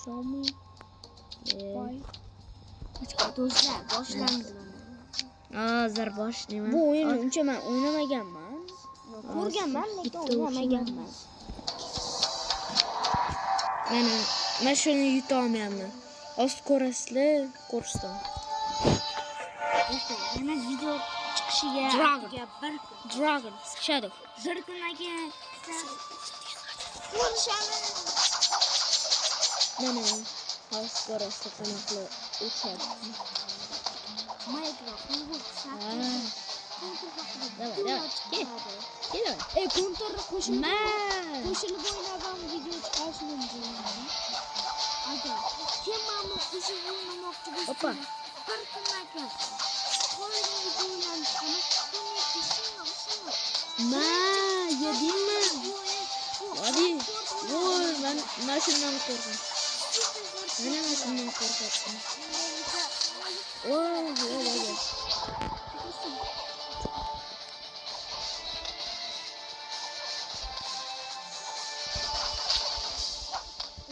Somi. Voy. Do'stlar, boshlandi mana. Hozir boshlayman. Bu o'yinni uncha men o'ynamaganman. Ko'rganman, lekin o'ynamaganman. Mana shuni yuta olmayapman. Hozir ko'rasizlar, ko'rsam. Yana video chiqishiga Dragon Shadow. bir kundan keyin ko'rishamiz. Mana hozir ko'rasizlar qanaqa o'chadi. Minecraft bu Davay. Kontorga qo'shilib o'ynagan video chiqarish mumkin. Agar kim mana qo'shib o'ynamoqchi bo'lsa, bir kundan keyin qo'ygan videolarni Yedingmi? Hadi. Voy, men shundan qo'rqaman. Men shundan qo'rqaman. Voy.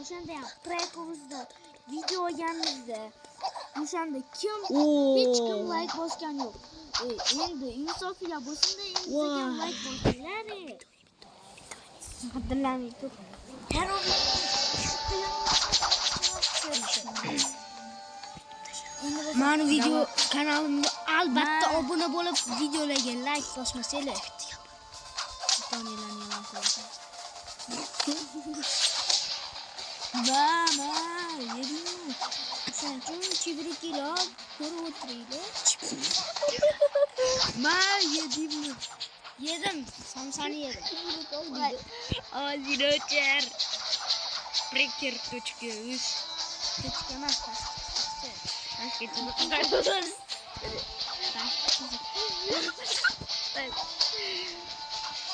O'shanda ham prekovizda video olganimizda o'shanda hech kim like bosgan yo'q. Endi insofiya bo'lsin-da, endi ham like bosinglar. Qadrlamay tur. Mani video kanalimga albatta obuna bo'lib, videolarga like bosmasanglar. Yedingmi? Sen uchun chibrikilar ko'rib o'tiringlar. Yedimmi? Yedim, somsani yedim. Ozinocher. Breaker.uz. Ketgamas.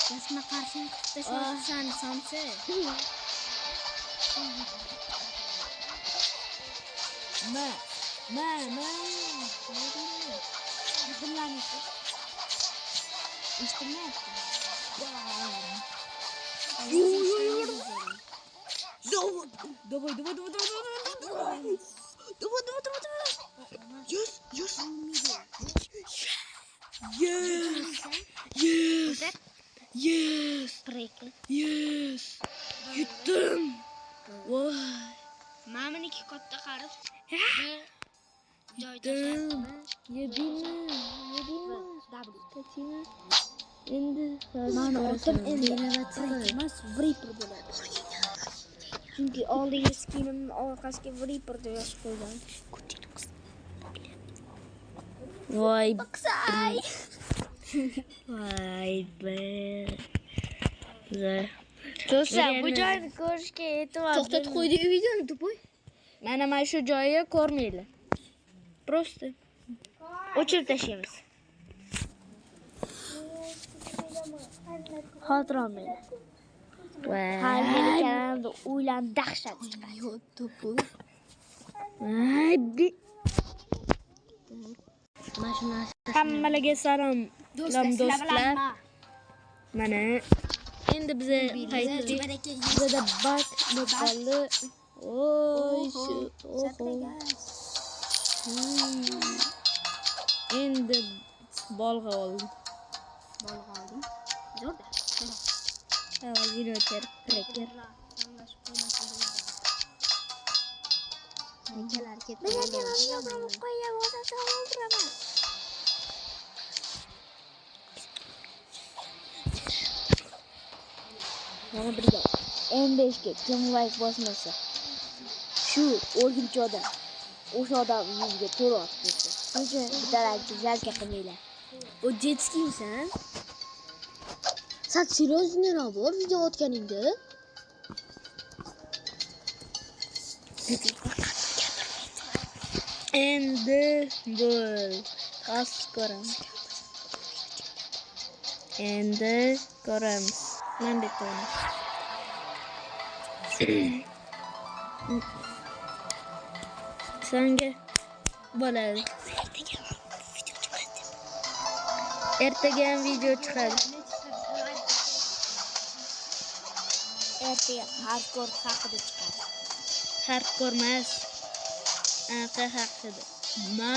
Jasma qarshini tashlashsan somsa. Yes. Yutdim. Voy. Maminiki katta qarib. Yedingmi? Katina. Endi Mani otim endi emas, Viper bo'ladi. Chunki oldingi skinimni orqasiga Viper deb yozib qo'ygan. Voy. Baksay. Voy be. Do'stlar, bu joyni ko'rishga e'tibor to'xtatib qo'ydik videoni to'poy. Mana shu joyga ko'rmanglar. Просто o'chirib tashlaymiz. Xotir olmaydi. Voy. Meni kanalimda o'ylan dahshat chiqadi. Hammalarga salom do'stlar. Mana endi biz qaytdik. Bizda bak bo'ldi. Oy, endi bolg'a oldim. Zo'rda. Ozinocher breaker. Nekalar ketdi. Men ham qo'yaman, o'ldiraman. Mana birga 15 ga kim like bosmasa, shu o'rgimchi odam o'sha odam yuziga to'ra otib qo'ysa. Shuncha bittalarni zalga qilmanglar. O jetskimsan? Sen seriyozmi bor video otganingda? Endi bo'l. Xas ko'ramiz. Endi ko'ramiz. Men bitoni. Senga bo'ladi. Ertaga ham video chiqadi. Ertaga hardcore haqida chiqadi. harf ko'rmas. Anaqa haqida. Ma.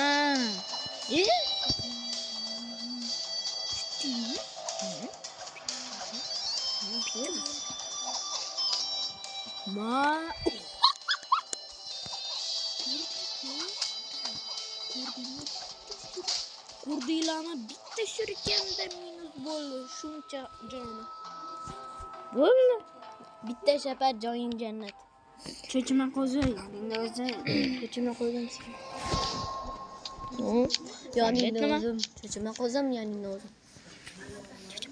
Ma. Kurdiylarni bitta shurikanda minus bo'ldi. Shuncha joni. Bo'ldi. Bitta shapar joying jannat. Cho'chima qo'zay. Endi o'zi cho'chima qo'ygansiz. Yoningda o'zim. Cho'chima qo'zim yoningda o'zim.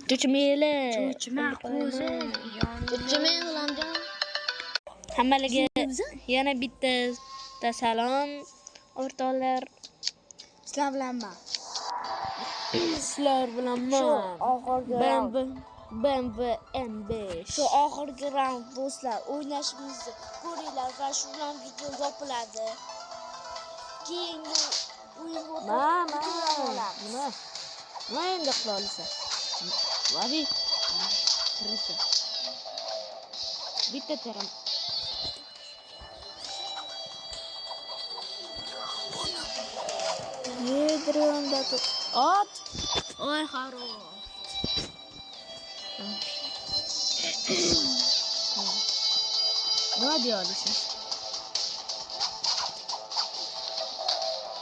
Cho'chima ele. Cho'chima qo'zay. Cho'chima g'ulamjon. Hammalarga yana bitta salom o'rtoqlar. Sizlar bilanman. Sizlar bilanman. Shu oxirgi round. BMW M5. Shu oxirgi round do'stlar o'ynashimizni ko'ringlar va shu bilan video yopiladi. Keyingi o'yinga Nima endi qila olasan? Vabi. Kirisa. Bitta teram. Yedronda ot. Oy xaro. Nima deyapsiz?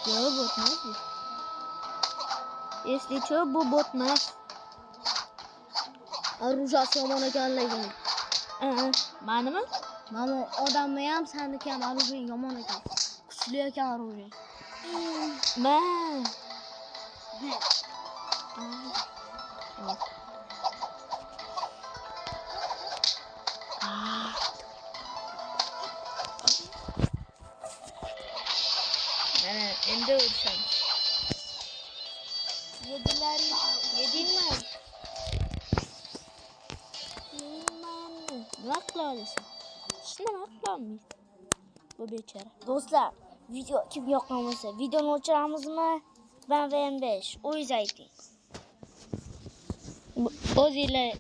Yo, botmas bu. Если что, bu botmas. Arujasi yomon ekanligini. Menimi? Mana odamni ham saniki ham arujang yomon ekan. Kuchli ekan arujang. Mana endi o'rishamiz. Yedingmi? Nima qila olasan? Hech nima qila olmaysan. Bu bechora. Do'stlar, video kim yoqqan bo'lsa, videoni o'chiramizmi? BMW M5 o'zingiz ayting. O'zinglar